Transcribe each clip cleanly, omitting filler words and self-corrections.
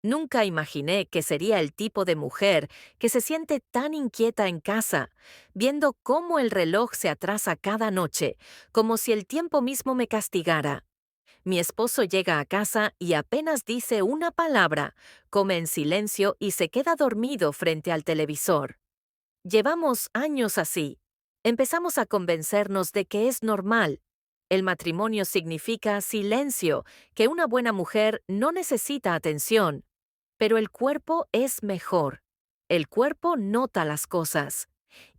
Nunca imaginé que sería el tipo de mujer que se siente tan inquieta en casa, viendo cómo el reloj se atrasa cada noche, como si el tiempo mismo me castigara. Mi esposo llega a casa y apenas dice una palabra, come en silencio y se queda dormido frente al televisor. Llevamos años así. Empezamos a convencernos de que es normal. El matrimonio significa silencio, que una buena mujer no necesita atención. Pero el cuerpo es mejor. El cuerpo nota las cosas.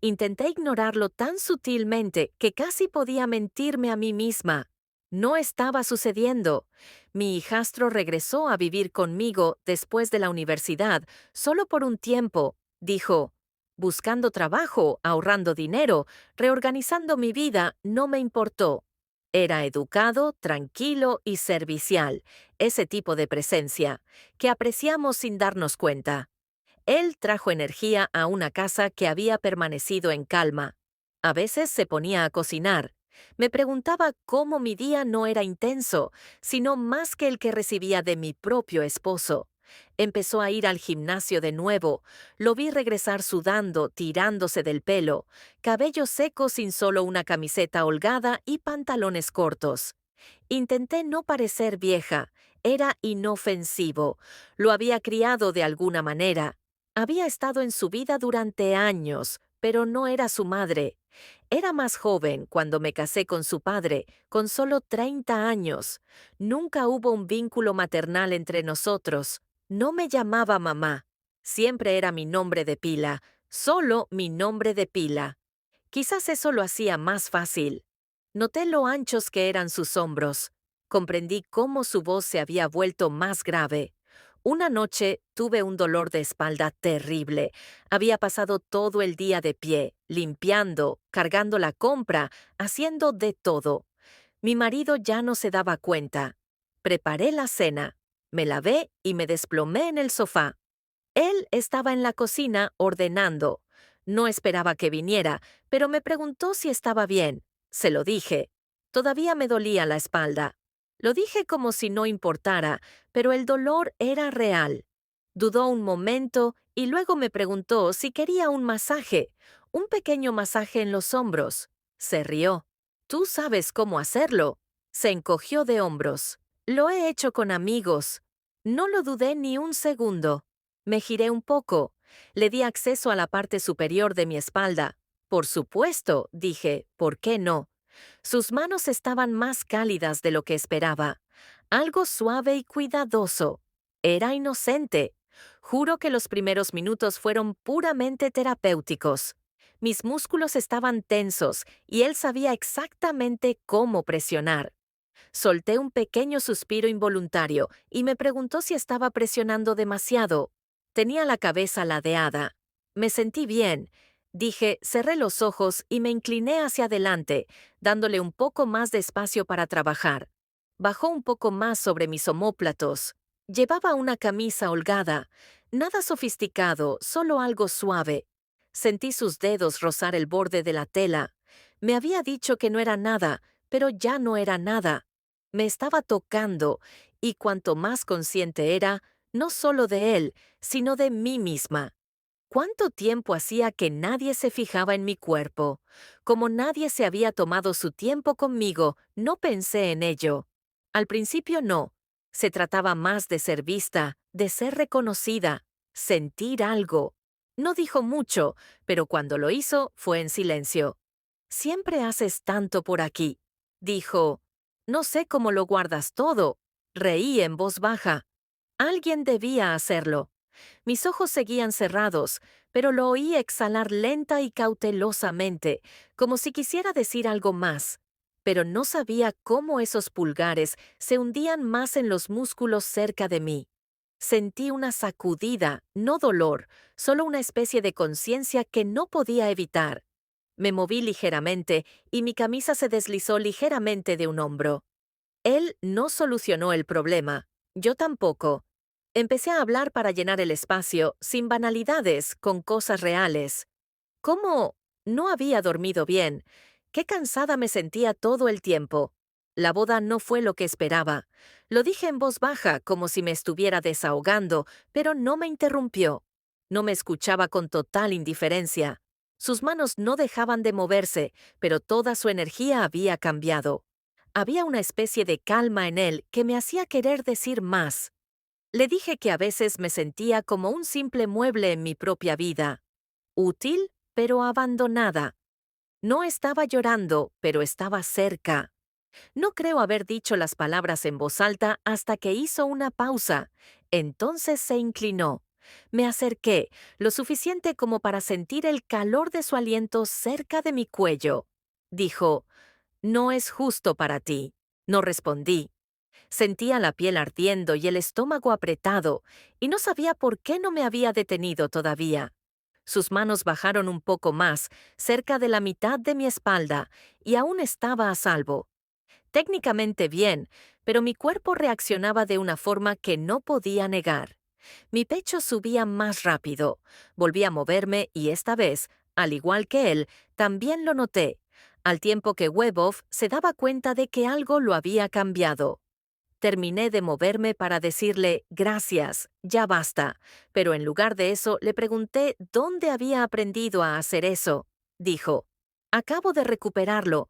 Intenté ignorarlo tan sutilmente que casi podía mentirme a mí misma. No estaba sucediendo. Mi hijastro regresó a vivir conmigo después de la universidad, solo por un tiempo, dijo. Buscando trabajo, ahorrando dinero, reorganizando mi vida, no me importó. Era educado, tranquilo y servicial, ese tipo de presencia, que apreciamos sin darnos cuenta. Él trajo energía a una casa que había permanecido en calma. A veces se ponía a cocinar. Me preguntaba cómo mi día no era intenso, sino más que el que recibía de mi propio esposo. Empezó a ir al gimnasio de nuevo. Lo vi regresar sudando, tirándose del pelo, cabello seco sin solo una camiseta holgada y pantalones cortos. Intenté no parecer vieja. Era inofensivo. Lo había criado de alguna manera. Había estado en su vida durante años, pero no era su madre. Era más joven cuando me casé con su padre, con solo 30 años. Nunca hubo un vínculo maternal entre nosotros. No me llamaba mamá. Siempre era mi nombre de pila, solo mi nombre de pila. Quizás eso lo hacía más fácil. Noté lo anchos que eran sus hombros. Comprendí cómo su voz se había vuelto más grave. Una noche tuve un dolor de espalda terrible. Había pasado todo el día de pie, limpiando, cargando la compra, haciendo de todo. Mi marido ya no se daba cuenta. Preparé la cena, me lavé y me desplomé en el sofá. Él estaba en la cocina ordenando. No esperaba que viniera, pero me preguntó si estaba bien. Se lo dije. Todavía me dolía la espalda. Lo dije como si no importara, pero el dolor era real. Dudó un momento y luego me preguntó si quería un masaje, un pequeño masaje en los hombros. Se rió. Tú sabes cómo hacerlo. Se encogió de hombros. Lo he hecho con amigos. No lo dudé ni un segundo. Me giré un poco. Le di acceso a la parte superior de mi espalda. Por supuesto, dije, ¿por qué no? Sus manos estaban más cálidas de lo que esperaba. Algo suave y cuidadoso. Era inocente. Juro que los primeros minutos fueron puramente terapéuticos. Mis músculos estaban tensos y él sabía exactamente cómo presionar. Solté un pequeño suspiro involuntario y me preguntó si estaba presionando demasiado. Tenía la cabeza ladeada. Me sentí bien. Dije, cerré los ojos y me incliné hacia adelante, dándole un poco más de espacio para trabajar. Bajó un poco más sobre mis omóplatos. Llevaba una camisa holgada. Nada sofisticado, solo algo suave. Sentí sus dedos rozar el borde de la tela. Me había dicho que no era nada, pero ya no era nada. Me estaba tocando, y cuanto más consciente era, no solo de él, sino de mí misma. ¿Cuánto tiempo hacía que nadie se fijaba en mi cuerpo? Como nadie se había tomado su tiempo conmigo, no pensé en ello. Al principio no. Se trataba más de ser vista, de ser reconocida, sentir algo. No dijo mucho, pero cuando lo hizo fue en silencio. Siempre haces tanto por aquí, dijo. No sé cómo lo guardas todo. Reí en voz baja. Alguien debía hacerlo. Mis ojos seguían cerrados, pero lo oí exhalar lenta y cautelosamente, como si quisiera decir algo más. Pero no sabía cómo esos pulgares se hundían más en los músculos cerca de mí. Sentí una sacudida, no dolor, solo una especie de conciencia que no podía evitar. Me moví ligeramente y mi camisa se deslizó ligeramente de un hombro. Él no solucionó el problema. Yo tampoco. Empecé a hablar para llenar el espacio, sin banalidades, con cosas reales. ¿Cómo? No había dormido bien. Qué cansada me sentía todo el tiempo. La boda no fue lo que esperaba. Lo dije en voz baja, como si me estuviera desahogando, pero no me interrumpió. No me escuchaba con total indiferencia. Sus manos no dejaban de moverse, pero toda su energía había cambiado. Había una especie de calma en él que me hacía querer decir más. Le dije que a veces me sentía como un simple mueble en mi propia vida. Útil, pero abandonada. No estaba llorando, pero estaba cerca. No creo haber dicho las palabras en voz alta hasta que hizo una pausa. Entonces se inclinó. Me acerqué, lo suficiente como para sentir el calor de su aliento cerca de mi cuello. Dijo, «No es justo para ti». No respondí. Sentía la piel ardiendo y el estómago apretado, y no sabía por qué no me había detenido todavía. Sus manos bajaron un poco más, cerca de la mitad de mi espalda, y aún estaba a salvo. Técnicamente bien, pero mi cuerpo reaccionaba de una forma que no podía negar. Mi pecho subía más rápido. Volví a moverme y esta vez, al igual que él, también lo noté, al tiempo que Weboff se daba cuenta de que algo lo había cambiado. Terminé de moverme para decirle gracias, ya basta, pero en lugar de eso le pregunté dónde había aprendido a hacer eso. Dijo, acabo de recuperarlo.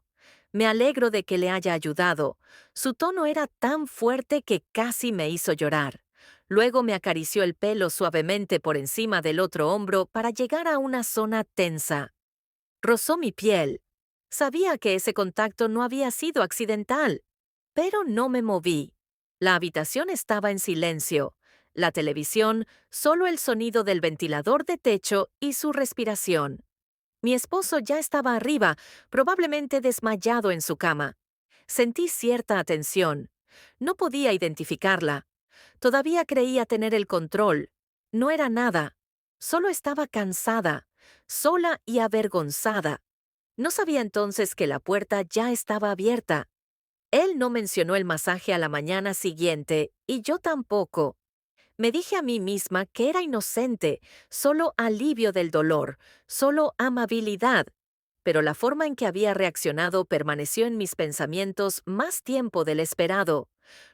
Me alegro de que le haya ayudado. Su tono era tan fuerte que casi me hizo llorar. Luego me acarició el pelo suavemente por encima del otro hombro para llegar a una zona tensa. Rozó mi piel. Sabía que ese contacto no había sido accidental, pero no me moví. La habitación estaba en silencio. La televisión, solo el sonido del ventilador de techo y su respiración. Mi esposo ya estaba arriba, probablemente desmayado en su cama. Sentí cierta atención. No podía identificarla. Todavía creía tener el control. No era nada. Solo estaba cansada, sola y avergonzada. No sabía entonces que la puerta ya estaba abierta. Él no mencionó el masaje a la mañana siguiente, y yo tampoco. Me dije a mí misma que era inocente, solo alivio del dolor, solo amabilidad. Pero la forma en que había reaccionado permaneció en mis pensamientos más tiempo del esperado.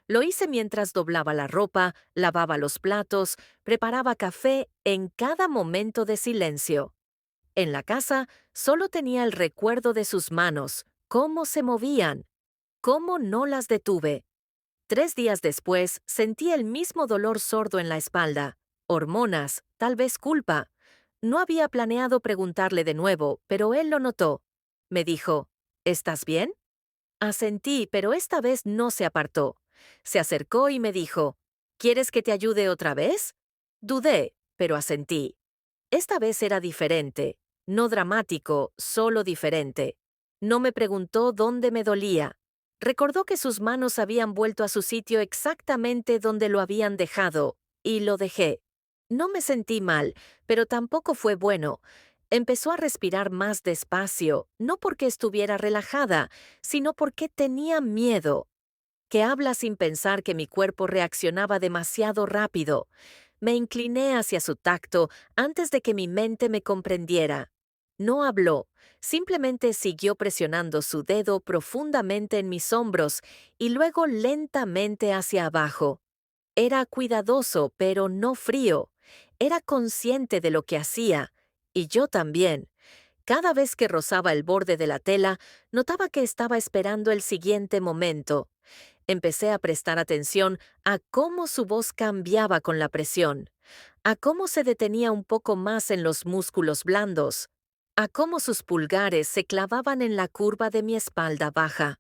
Lo hice mientras doblaba la ropa, lavaba los platos, preparaba café en cada momento de silencio. En la casa solo tenía el recuerdo de sus manos, cómo se movían, cómo no las detuve. 3 días después sentí el mismo dolor sordo en la espalda. Hormonas, tal vez culpa. No había planeado preguntarle de nuevo, pero él lo notó. Me dijo, ¿estás bien? Asentí, pero esta vez no se apartó. Se acercó y me dijo, ¿quieres que te ayude otra vez? Dudé, pero asentí. Esta vez era diferente, no dramático, solo diferente. No me preguntó dónde me dolía. Recordó que sus manos habían vuelto a su sitio exactamente donde lo habían dejado, y lo dejé. No me sentí mal, pero tampoco fue bueno. Empezó a respirar más despacio, no porque estuviera relajada, sino porque tenía miedo. Que habla sin pensar que mi cuerpo reaccionaba demasiado rápido. Me incliné hacia su tacto antes de que mi mente me comprendiera. No habló, simplemente siguió presionando su dedo profundamente en mis hombros y luego lentamente hacia abajo. Era cuidadoso, pero no frío. Era consciente de lo que hacía, y yo también. Cada vez que rozaba el borde de la tela, notaba que estaba esperando el siguiente momento. Empecé a prestar atención a cómo su voz cambiaba con la presión, a cómo se detenía un poco más en los músculos blandos, a cómo sus pulgares se clavaban en la curva de mi espalda baja.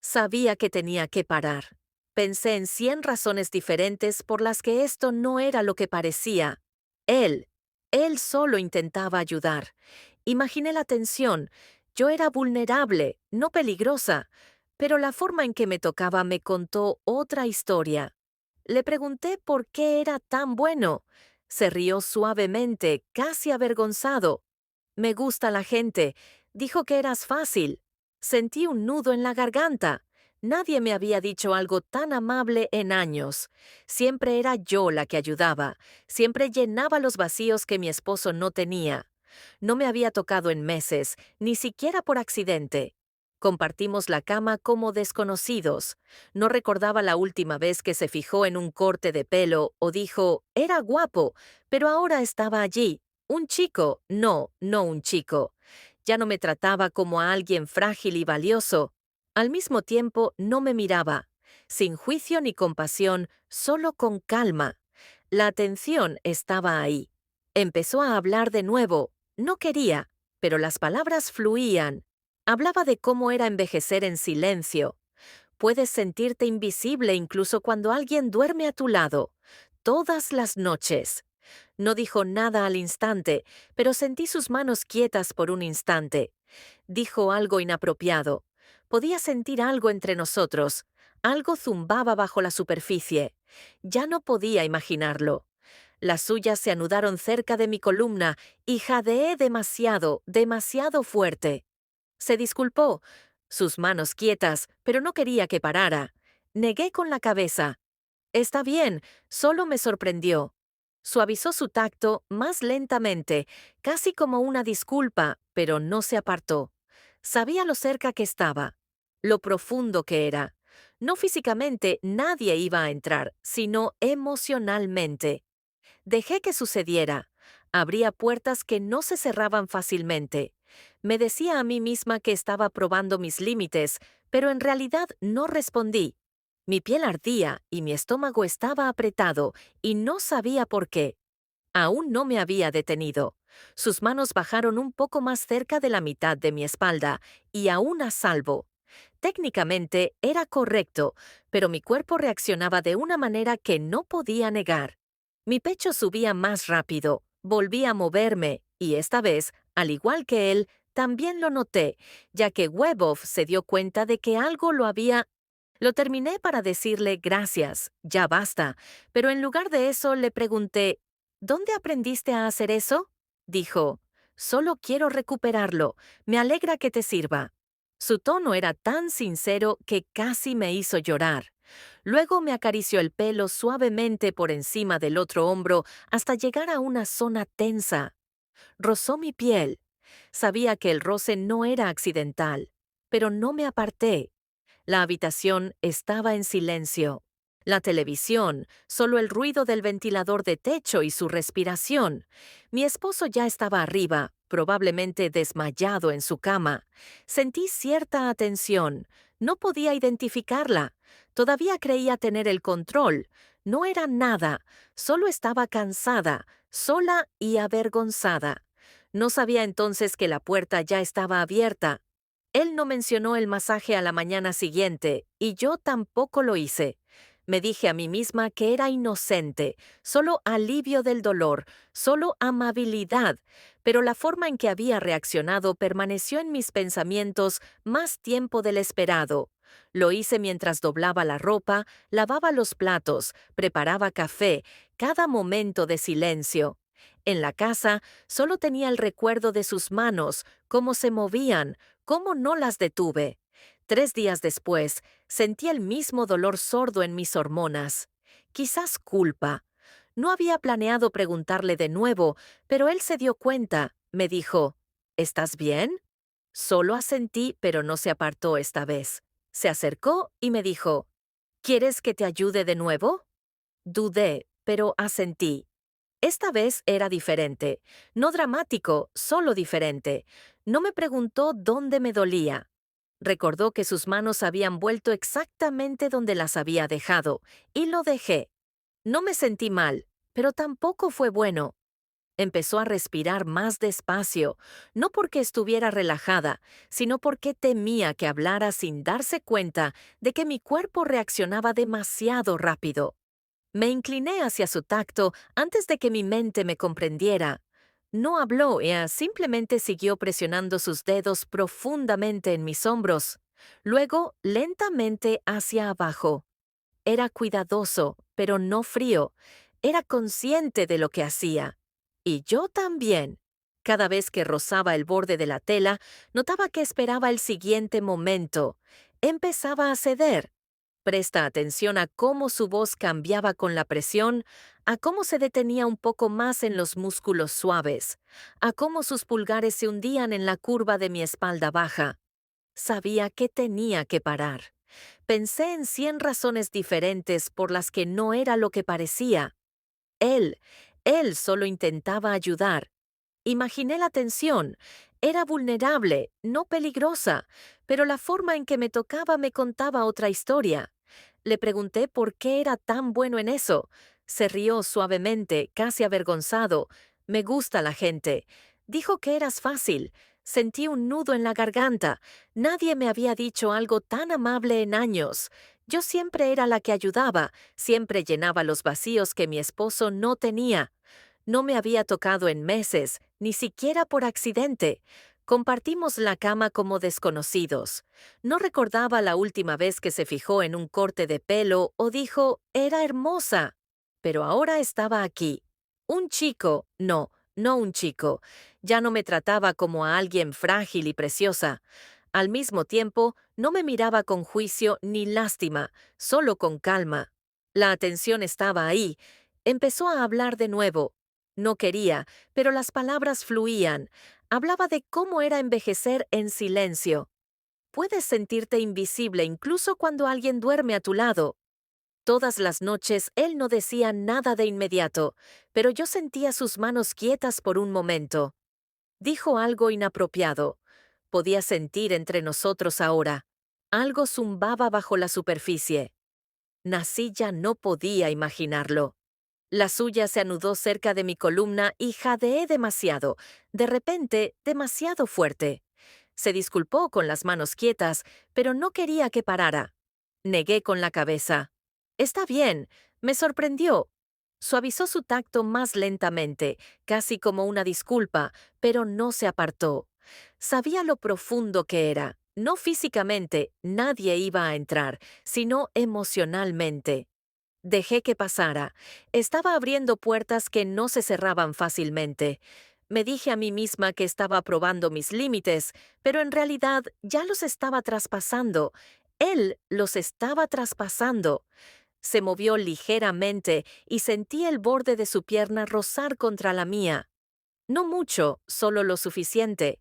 Sabía que tenía que parar. Pensé en 100 razones diferentes por las que esto no era lo que parecía. Él, él solo intentaba ayudar. Imaginé la tensión. Yo era vulnerable, no peligrosa, pero la forma en que me tocaba me contó otra historia. Le pregunté por qué era tan bueno. Se rió suavemente, casi avergonzado. Me gusta la gente. Dijo que eras fácil. Sentí un nudo en la garganta. Nadie me había dicho algo tan amable en años. Siempre era yo la que ayudaba. Siempre llenaba los vacíos que mi esposo no tenía. No me había tocado en meses, ni siquiera por accidente. Compartimos la cama como desconocidos. No recordaba la última vez que se fijó en un corte de pelo o dijo, era guapo, pero ahora estaba allí. Un chico, no un chico. Ya no me trataba como a alguien frágil y valioso. Al mismo tiempo, no me miraba, sin juicio ni compasión, solo con calma. La atención estaba ahí. Empezó a hablar de nuevo. No quería, pero las palabras fluían. Hablaba de cómo era envejecer en silencio. Puedes sentirte invisible incluso cuando alguien duerme a tu lado. Todas las noches. No dijo nada al instante, pero sentí sus manos quietas por un instante. Dijo algo inapropiado. Podía sentir algo entre nosotros. Algo zumbaba bajo la superficie. Ya no podía imaginarlo. Las suyas se anudaron cerca de mi columna y jadeé demasiado, demasiado fuerte. Se disculpó. Sus manos quietas, pero no quería que parara. Negué con la cabeza. Está bien, solo me sorprendió. Suavizó su tacto más lentamente, casi como una disculpa, pero no se apartó. Sabía lo cerca que estaba, lo profundo que era. No físicamente nadie iba a entrar, sino emocionalmente. Dejé que sucediera. Abría puertas que no se cerraban fácilmente. Me decía a mí misma que estaba probando mis límites, pero en realidad no respondí. Mi piel ardía y mi estómago estaba apretado, y no sabía por qué. Aún no me había detenido. Sus manos bajaron un poco más cerca de la mitad de mi espalda, y aún a salvo. Técnicamente era correcto, pero mi cuerpo reaccionaba de una manera que no podía negar. Mi pecho subía más rápido, volví a moverme, y esta vez, al igual que él, también lo noté, ya que Weboff se dio cuenta de que algo lo había... Lo terminé para decirle gracias, ya basta, pero en lugar de eso le pregunté, ¿dónde aprendiste a hacer eso? Dijo, solo quiero recuperarlo, me alegra que te sirva. Su tono era tan sincero que casi me hizo llorar. Luego me acarició el pelo suavemente por encima del otro hombro hasta llegar a una zona tensa. Rozó mi piel. Sabía que el roce no era accidental, pero no me aparté. La habitación estaba en silencio. La televisión, solo el ruido del ventilador de techo y su respiración. Mi esposo ya estaba arriba, probablemente desmayado en su cama. Sentí cierta atención. No podía identificarla. Todavía creía tener el control. No era nada. Solo estaba cansada, sola y avergonzada. No sabía entonces que la puerta ya estaba abierta. Él no mencionó el masaje a la mañana siguiente, y yo tampoco lo hice. Me dije a mí misma que era inocente, solo alivio del dolor, solo amabilidad, pero la forma en que había reaccionado permaneció en mis pensamientos más tiempo del esperado. Lo hice mientras doblaba la ropa, lavaba los platos, preparaba café, cada momento de silencio. En la casa solo tenía el recuerdo de sus manos, cómo se movían, cómo no las detuve. 3 días después, sentí el mismo dolor sordo en mis hormonas. Quizás culpa. No había planeado preguntarle de nuevo, pero él se dio cuenta. Me dijo, ¿estás bien? Solo asentí, pero no se apartó esta vez. Se acercó y me dijo, ¿quieres que te ayude de nuevo? Dudé, pero asentí. Esta vez era diferente, no dramático, solo diferente. No me preguntó dónde me dolía. Recordó que sus manos habían vuelto exactamente donde las había dejado, y lo dejé. No me sentí mal, pero tampoco fue bueno. Empezó a respirar más despacio, no porque estuviera relajada, sino porque temía que hablara sin darse cuenta de que mi cuerpo reaccionaba demasiado rápido. Me incliné hacia su tacto antes de que mi mente me comprendiera. No habló, simplemente siguió presionando sus dedos profundamente en mis hombros, luego lentamente hacia abajo. Era cuidadoso, pero no frío. Era consciente de lo que hacía. Y yo también. Cada vez que rozaba el borde de la tela, notaba que esperaba el siguiente momento. Empezaba a ceder. Presta atención a cómo su voz cambiaba con la presión, a cómo se detenía un poco más en los músculos suaves, a cómo sus pulgares se hundían en la curva de mi espalda baja. Sabía que tenía que parar. Pensé en 100 razones diferentes por las que no era lo que parecía. Él, él solo intentaba ayudar. Imaginé la tensión. Era vulnerable, no peligrosa, pero la forma en que me tocaba me contaba otra historia. Le pregunté por qué era tan bueno en eso. Se rió suavemente, casi avergonzado. Me gusta la gente. Dijo que eras fácil. Sentí un nudo en la garganta. Nadie me había dicho algo tan amable en años. Yo siempre era la que ayudaba, siempre llenaba los vacíos que mi esposo no tenía. No me había tocado en meses, ni siquiera por accidente. Compartimos la cama como desconocidos. No recordaba la última vez que se fijó en un corte de pelo o dijo, era hermosa. Pero ahora estaba aquí. Un chico, no un chico. Ya no me trataba como a alguien frágil y preciosa. Al mismo tiempo, no me miraba con juicio ni lástima, solo con calma. La atención estaba ahí. Empezó a hablar de nuevo. No quería, pero las palabras fluían. Hablaba de cómo era envejecer en silencio. Puedes sentirte invisible incluso cuando alguien duerme a tu lado. Todas las noches él no decía nada de inmediato, pero yo sentía sus manos quietas por un momento. Dijo algo inapropiado. Podía sentir entre nosotros ahora. Algo zumbaba bajo la superficie. Nacilla no podía imaginarlo. La suya se anudó cerca de mi columna y jadeé demasiado, de repente demasiado fuerte. Se disculpó con las manos quietas, pero no quería que parara. Negué con la cabeza. Está bien, me sorprendió. Suavizó su tacto más lentamente, casi como una disculpa, pero no se apartó. Sabía lo profundo que era. No físicamente, nadie iba a entrar, sino emocionalmente. Dejé que pasara. Estaba abriendo puertas que no se cerraban fácilmente. Me dije a mí misma que estaba probando mis límites, pero en realidad ya los estaba traspasando. Él los estaba traspasando. Se movió ligeramente y sentí el borde de su pierna rozar contra la mía. No mucho, solo lo suficiente.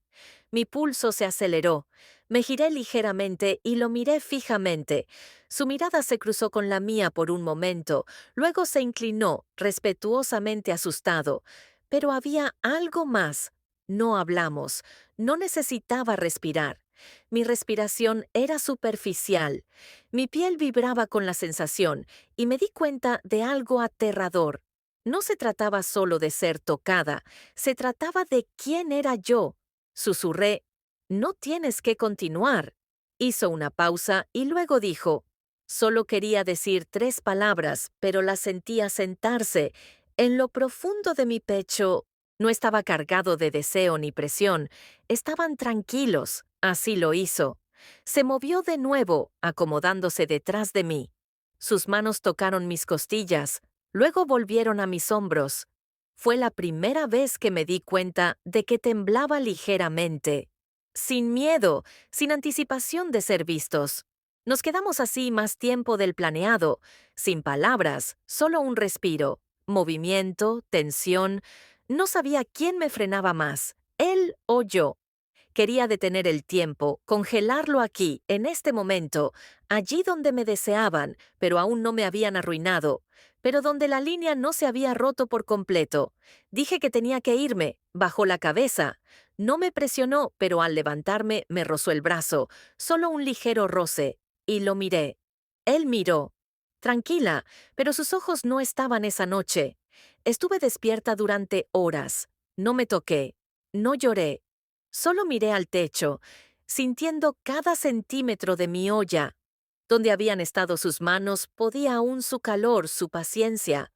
Mi pulso se aceleró. Me giré ligeramente y lo miré fijamente. Su mirada se cruzó con la mía por un momento, luego se inclinó, respetuosamente asustado. Pero había algo más. No hablamos. No necesitaba respirar. Mi respiración era superficial. Mi piel vibraba con la sensación y me di cuenta de algo aterrador. No se trataba solo de ser tocada, se trataba de quién era yo. Susurré, no tienes que continuar. Hizo una pausa y luego dijo, solo quería decir 3 palabras, pero las sentía sentarse. En lo profundo de mi pecho no estaba cargado de deseo ni presión, estaban tranquilos. Así lo hizo. Se movió de nuevo, acomodándose detrás de mí. Sus manos tocaron mis costillas, luego volvieron a mis hombros. Fue la primera vez que me di cuenta de que temblaba ligeramente. Sin miedo, sin anticipación de ser vistos. Nos quedamos así más tiempo del planeado, sin palabras, solo un respiro, movimiento, tensión. No sabía quién me frenaba más, él o yo. Quería detener el tiempo, congelarlo aquí, en este momento, allí donde me deseaban, pero aún no me habían arruinado, pero donde la línea no se había roto por completo. Dije que tenía que irme, bajó la cabeza. No me presionó, pero al levantarme me rozó el brazo, solo un ligero roce, y lo miré. Él miró. Tranquila, pero sus ojos no estaban esa noche. Estuve despierta durante horas. No me toqué. No lloré. Solo miré al techo, sintiendo cada centímetro de mi olla. Donde habían estado sus manos podía aún su calor, su paciencia.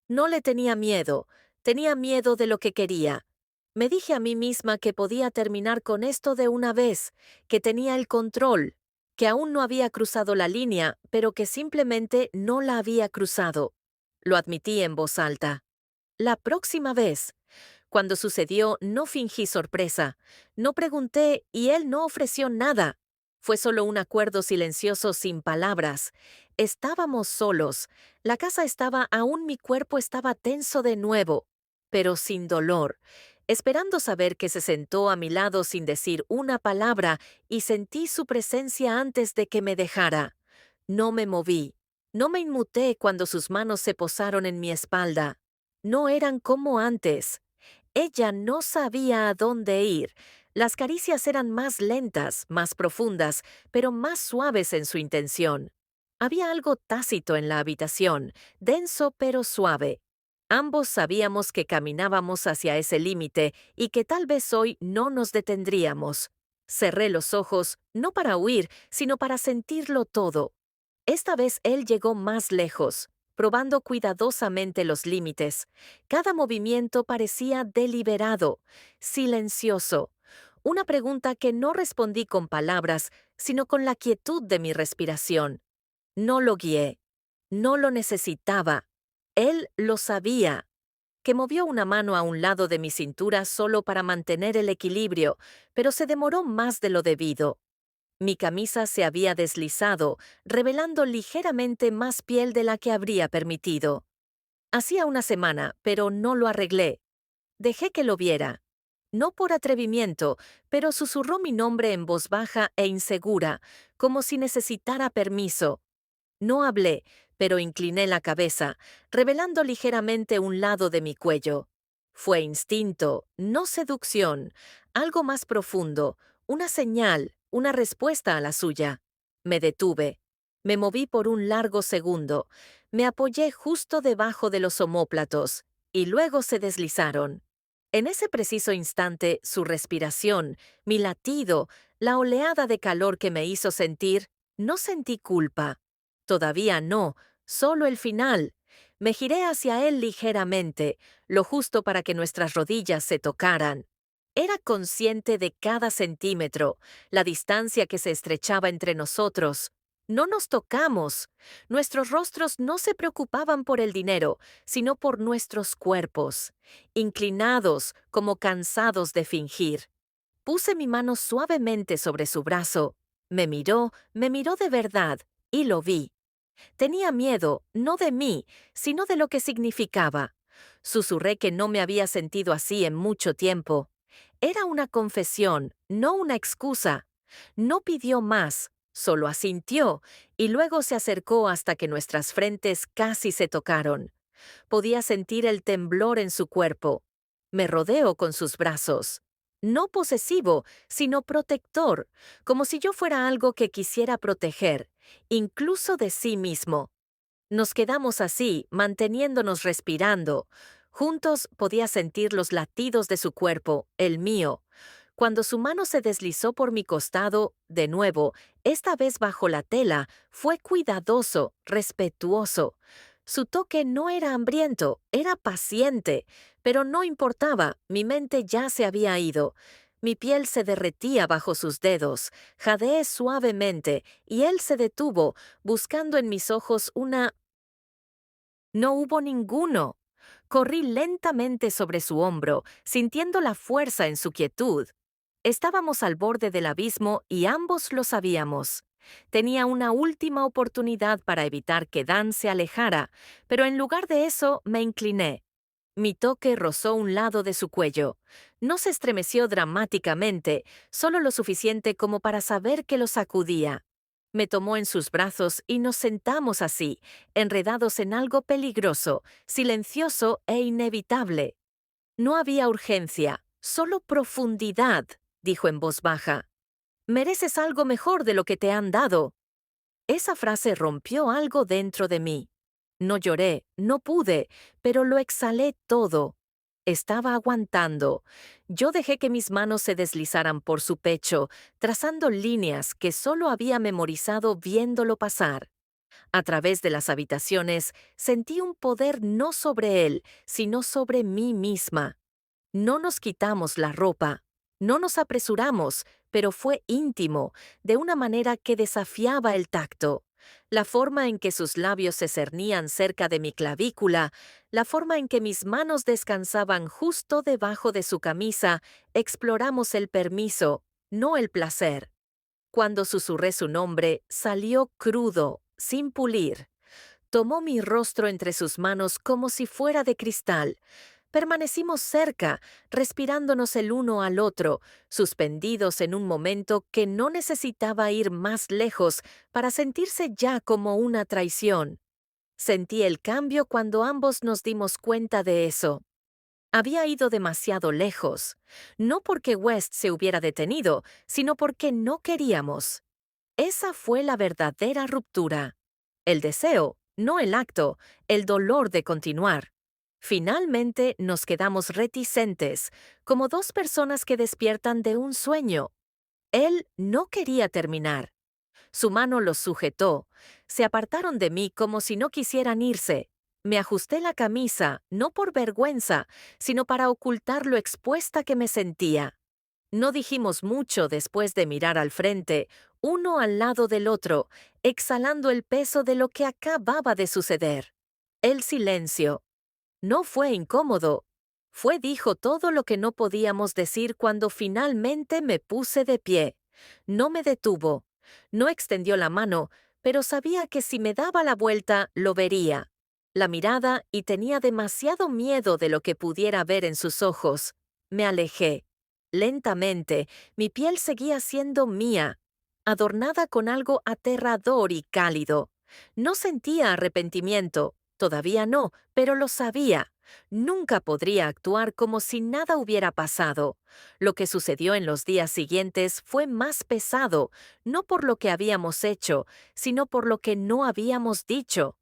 No le tenía miedo de lo que quería. Me dije a mí misma que podía terminar con esto de una vez, que tenía el control, que aún no había cruzado la línea, pero que simplemente no la había cruzado. Lo admití en voz alta. La próxima vez. Cuando sucedió, no fingí sorpresa. No pregunté y él no ofreció nada. Fue solo un acuerdo silencioso sin palabras. Estábamos solos. La casa estaba, aún mi cuerpo estaba tenso de nuevo, pero sin dolor. esperando saber que se sentó a mi lado sin decir una palabra y sentí su presencia antes de que me dejara. No me moví. No me inmuté cuando sus manos se posaron en mi espalda. No eran como antes. Ella no sabía a dónde ir. Las caricias eran más lentas, más profundas, pero más suaves en su intención. Había algo tácito en la habitación, denso pero suave. Ambos sabíamos que caminábamos hacia ese límite y que tal vez hoy no nos detendríamos. Cerré los ojos, no para huir, sino para sentirlo todo. Esta vez él llegó más lejos, probando cuidadosamente los límites. Cada movimiento parecía deliberado, silencioso. Una pregunta que no respondí con palabras, sino con la quietud de mi respiración. No lo guié. No lo necesitaba. Él lo sabía. Que movió una mano a un lado de mi cintura solo para mantener el equilibrio, pero se demoró más de lo debido. Mi camisa se había deslizado, revelando ligeramente más piel de la que habría permitido. Hacía una semana, pero no lo arreglé. Dejé que lo viera. No por atrevimiento, pero susurró mi nombre en voz baja e insegura, como si necesitara permiso. No hablé, pero incliné la cabeza, revelando ligeramente un lado de mi cuello. Fue instinto, no seducción, algo más profundo, una señal, una respuesta a la suya. Me detuve. Me moví por un largo segundo. Me apoyé justo debajo de los omóplatos, y luego se deslizaron. En ese preciso instante, su respiración, mi latido, la oleada de calor que me hizo sentir, no sentí culpa. Todavía no, solo el final. Me giré hacia él ligeramente, lo justo para que nuestras rodillas se tocaran. Era consciente de cada centímetro, la distancia que se estrechaba entre nosotros. No nos tocamos. Nuestros rostros no se preocupaban por el dinero, sino por nuestros cuerpos, inclinados, como cansados de fingir. Puse mi mano suavemente sobre su brazo. Me miró de verdad, y lo vi. Tenía miedo, no de mí, sino de lo que significaba. Susurré que no me había sentido así en mucho tiempo. Era una confesión, no una excusa. No pidió más, solo asintió, y luego se acercó hasta que nuestras frentes casi se tocaron. Podía sentir el temblor en su cuerpo. Me rodeó con sus brazos. No posesivo, sino protector, como si yo fuera algo que quisiera proteger, incluso de sí mismo. Nos quedamos así, manteniéndonos respirando. Juntos podía sentir los latidos de su cuerpo, el mío. Cuando su mano se deslizó por mi costado, de nuevo, esta vez bajo la tela, fue cuidadoso, respetuoso. Su toque no era hambriento, era paciente, pero no importaba, mi mente ya se había ido. Mi piel se derretía bajo sus dedos, jadeé suavemente, y él se detuvo, buscando en mis ojos una... No hubo ninguno. Corrí lentamente sobre su hombro, sintiendo la fuerza en su quietud. Estábamos al borde del abismo y ambos lo sabíamos. Tenía una última oportunidad para evitar que Dan se alejara, pero en lugar de eso me incliné. Mi toque rozó un lado de su cuello. No se estremeció dramáticamente, solo lo suficiente como para saber que lo sacudía. Me tomó en sus brazos y nos sentamos así, enredados en algo peligroso, silencioso e inevitable. No había urgencia, solo profundidad, dijo en voz baja. Mereces algo mejor de lo que te han dado. Esa frase rompió algo dentro de mí. No lloré, no pude, pero lo exhalé todo. Estaba aguantando. Yo dejé que mis manos se deslizaran por su pecho, trazando líneas que solo había memorizado viéndolo pasar. A través de las habitaciones sentí un poder no sobre él, sino sobre mí misma. No nos quitamos la ropa, no nos apresuramos, pero fue íntimo, de una manera que desafiaba el tacto. La forma en que sus labios se cernían cerca de mi clavícula, la forma en que mis manos descansaban justo debajo de su camisa, exploramos el permiso, no el placer. Cuando susurré su nombre, salió crudo, sin pulir. Tomó mi rostro entre sus manos como si fuera de cristal. Permanecimos cerca, respirándonos el uno al otro, suspendidos en un momento que no necesitaba ir más lejos para sentirse ya como una traición. Sentí el cambio cuando ambos nos dimos cuenta de eso. Había ido demasiado lejos, no porque West se hubiera detenido, sino porque no queríamos. Esa fue la verdadera ruptura. El deseo, no el acto, el dolor de continuar. Finalmente nos quedamos reticentes, como dos personas que despiertan de un sueño. Él no quería terminar. Su mano los sujetó. Se apartaron de mí como si no quisieran irse. Me ajusté la camisa, no por vergüenza, sino para ocultar lo expuesta que me sentía. No dijimos mucho después de mirar al frente, uno al lado del otro, exhalando el peso de lo que acababa de suceder. El silencio. No fue incómodo. Dijo todo lo que no podíamos decir cuando finalmente me puse de pie. No me detuvo. No extendió la mano, pero sabía que si me daba la vuelta lo vería. La mirada y tenía demasiado miedo de lo que pudiera ver en sus ojos. Me alejé. Lentamente, mi piel seguía siendo mía, adornada con algo aterrador y cálido. No sentía arrepentimiento, todavía no, pero lo sabía. Nunca podría actuar como si nada hubiera pasado. Lo que sucedió en los días siguientes fue más pesado, no por lo que habíamos hecho, sino por lo que no habíamos dicho.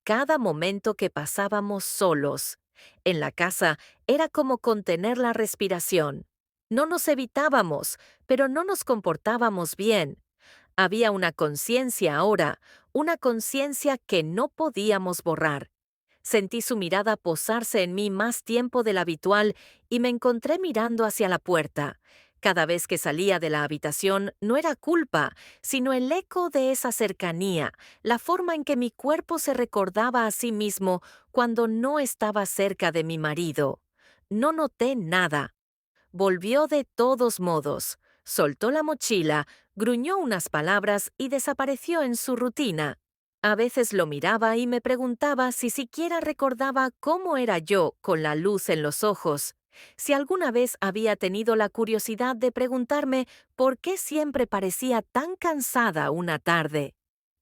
Cada momento que pasábamos solos en la casa era como contener la respiración. No nos evitábamos, pero no nos comportábamos bien. Había una conciencia ahora, una conciencia que no podíamos borrar. Sentí su mirada posarse en mí más tiempo del habitual y me encontré mirando hacia la puerta. Cada vez que salía de la habitación no era culpa, sino el eco de esa cercanía, la forma en que mi cuerpo se recordaba a sí mismo cuando no estaba cerca de mi marido. No noté nada. Volvió de todos modos. Soltó la mochila, gruñó unas palabras y desapareció en su rutina. A veces lo miraba y me preguntaba si siquiera recordaba cómo era yo con la luz en los ojos, si alguna vez había tenido la curiosidad de preguntarme por qué siempre parecía tan cansada una tarde.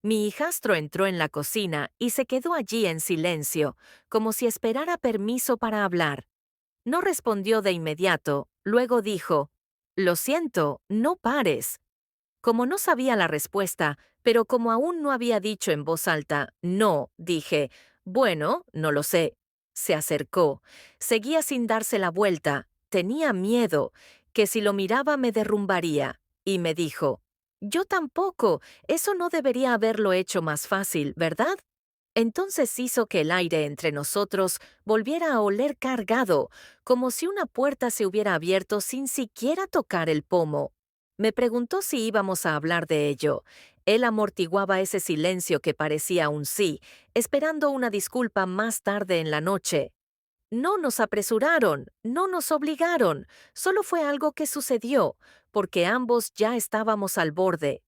Mi hijastro entró en la cocina y se quedó allí en silencio, como si esperara permiso para hablar. No respondió de inmediato, luego dijo, «Lo siento, no pares». Como no sabía la respuesta, pero como aún no había dicho en voz alta, «No», dije, «Bueno, no lo sé». Se acercó. Seguía sin darse la vuelta. Tenía miedo, que si lo miraba me derrumbaría. Y me dijo, «Yo tampoco. Eso no debería haberlo hecho más fácil, ¿verdad?» Entonces hizo que el aire entre nosotros volviera a oler cargado, como si una puerta se hubiera abierto sin siquiera tocar el pomo. Me preguntó si íbamos a hablar de ello. Él amortiguaba ese silencio que parecía un sí, esperando una disculpa más tarde en la noche. No nos apresuraron, no nos obligaron, solo fue algo que sucedió, porque ambos ya estábamos al borde.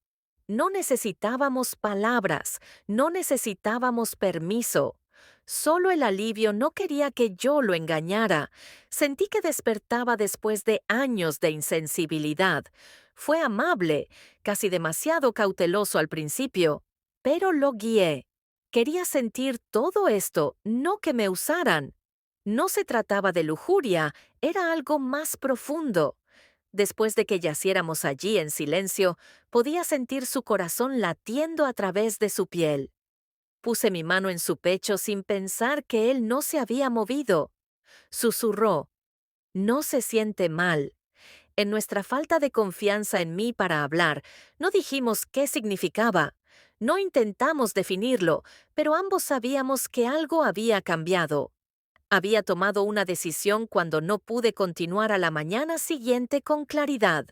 No necesitábamos palabras, no necesitábamos permiso. Solo el alivio no quería que yo lo engañara. Sentí que despertaba después de años de insensibilidad. Fue amable, casi demasiado cauteloso al principio, pero lo guié. Quería sentir todo esto, no que me usaran. No se trataba de lujuria, era algo más profundo. Después de que yaciéramos allí en silencio, podía sentir su corazón latiendo a través de su piel. Puse mi mano en su pecho sin pensar que él no se había movido. Susurró, «No se siente mal». En nuestra falta de confianza en mí para hablar, no dijimos qué significaba. No intentamos definirlo, pero ambos sabíamos que algo había cambiado. Había tomado una decisión cuando no pude continuar a la mañana siguiente con claridad.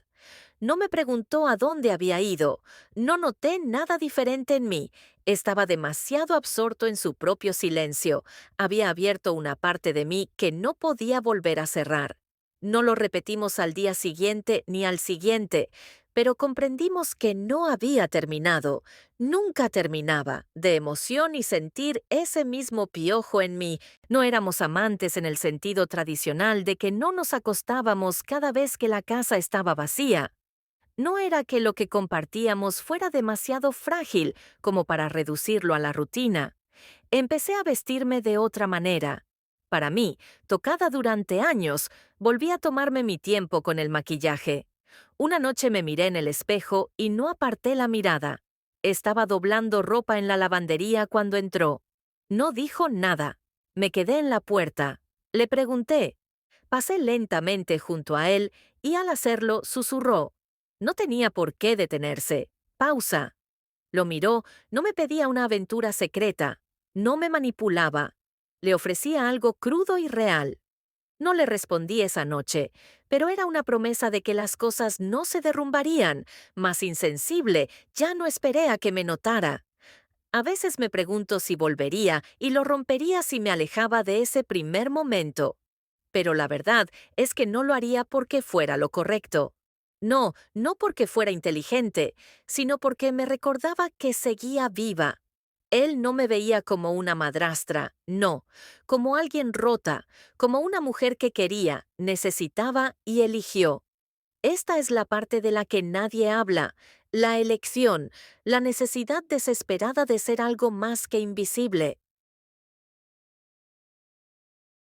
No me preguntó a dónde había ido. No noté nada diferente en mí. Estaba demasiado absorto en su propio silencio. Había abierto una parte de mí que no podía volver a cerrar. No lo repetimos al día siguiente ni al siguiente, pero comprendimos que no había terminado, nunca terminaba, de emoción y sentir ese mismo piojo en mí. No éramos amantes en el sentido tradicional de que no nos acostábamos cada vez que la casa estaba vacía. No era que lo que compartíamos fuera demasiado frágil como para reducirlo a la rutina. Empecé a vestirme de otra manera. Para mí, tocada durante años, volví a tomarme mi tiempo con el maquillaje. Una noche me miré en el espejo y no aparté la mirada. Estaba doblando ropa en la lavandería cuando entró. No dijo nada. Me quedé en la puerta. Le pregunté. Pasé lentamente junto a él y al hacerlo susurró. No tenía por qué detenerse. Pausa. Lo miró, no me pedía una aventura secreta, no me manipulaba. Le ofrecía algo crudo y real. No le respondí esa noche, pero era una promesa de que las cosas no se derrumbarían. Más insensible, ya no esperé a que me notara. A veces me pregunto si volvería y lo rompería si me alejaba de ese primer momento. Pero la verdad es que no lo haría porque fuera lo correcto. No, no porque fuera inteligente, sino porque me recordaba que seguía viva. Él no me veía como una madrastra, no, como alguien rota, como una mujer que quería, necesitaba y eligió. Esta es la parte de la que nadie habla, la elección, la necesidad desesperada de ser algo más que invisible.